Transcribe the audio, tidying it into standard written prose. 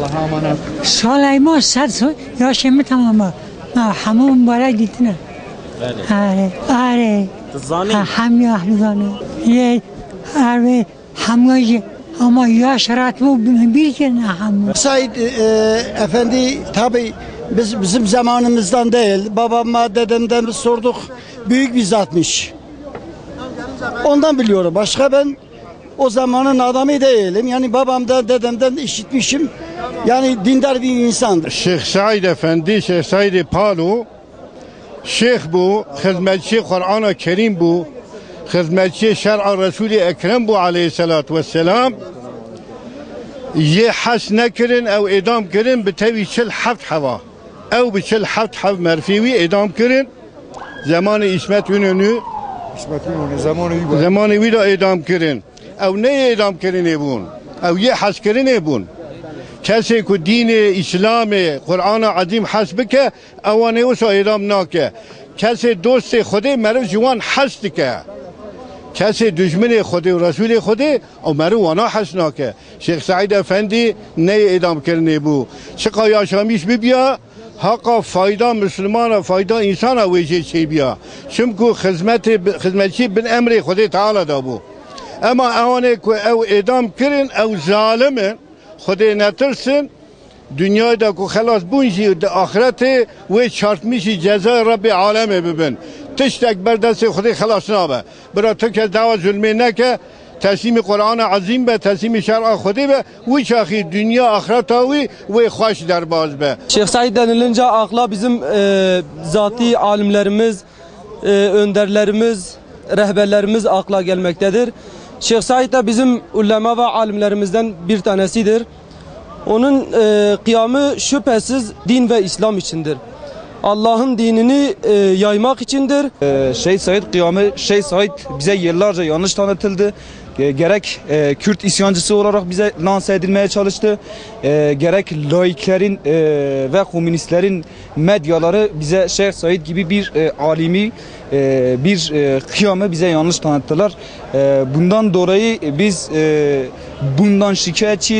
Allah'a emanet. Süleyman Sersoy yaşımı tamamı. Hamı mübarek gittiler. Are. Tzani. Hamı ahluzanı. Ye arve hamı ama yaş ratbu bir kere hamı. Said Efendi tabi bizim zamanımızdan değil. Babama dedemden biz sorduk. Büyük bir zatmış. Ondan biliyorum. Başka ben o zamanın adamı değilim. Yani babamdan dedemden işitmişim. Yani dindar bir insandır. Şeyh Said Efendi, Şeyh Said Palu, Şeyh bu, hizmetçi Kur'an-ı Kerim bu, hizmetçi Şer'a Resul-i Ekrem bu aleyhissalatu vesselam. Ye has nekirin ev idam kirin bi tevi çil heft hava. Ev bi çil heft hav merfivi idam kirin. Zamanı İsmet Ünlü, zamanı vida idam kirin. Ev ne idam kirin ebun? Ev ye has kirin ebun. کسی که دین اسلام قرآن عظیم حس بکه اوانه اوسا اعدام ناکه کسی دوست خوده مرو جوان حس که کسی دشمن خوده و رسول خوده او مرو وانا حس ناکه شیخ سعید افندی نه اعدام کرنه بو چقا یاشامیش ببیا حقا فایده مسلمان فایده انسان ویجه چی بیا چمکو خدمتچی بن امر خوده تعالی دا بو اما اوانه که او اعدام کرن او ظالمن خدای نترسن dünyada ku خلاص bunji de ahirete ve çarpmışı ceza Rabbi aleme bibin. Tiştek berdesi Xudai خلاص nabe. Bira tükez dava zulmü neke teslimi Kur'an-ı Azim be teslimi şer'a Xudai be ve çaxi dünya ahireta ve hoş derbaz be. Şeyh Said denilince akla bizim zati alimlerimiz, önderlerimiz, rehberlerimiz akla gelmektedir. Şeyh Said de bizim ulema ve alimlerimizden bir tanesidir. Onun kıyamı şüphesiz din ve İslam içindir. Allah'ın dinini yaymak içindir. Şeyh Said kıyamı, Şeyh Said bize yıllarca yanlış tanıtıldı. Gerek Kürt isyancısı olarak bize lanse edilmeye çalıştı. Gerek laiklerin ve komünistlerin medyaları bize Şeyh Said gibi bir alimi, bir kıyamı bize yanlış tanıttılar. Bundan dolayı biz bundan şikayetçiyiz.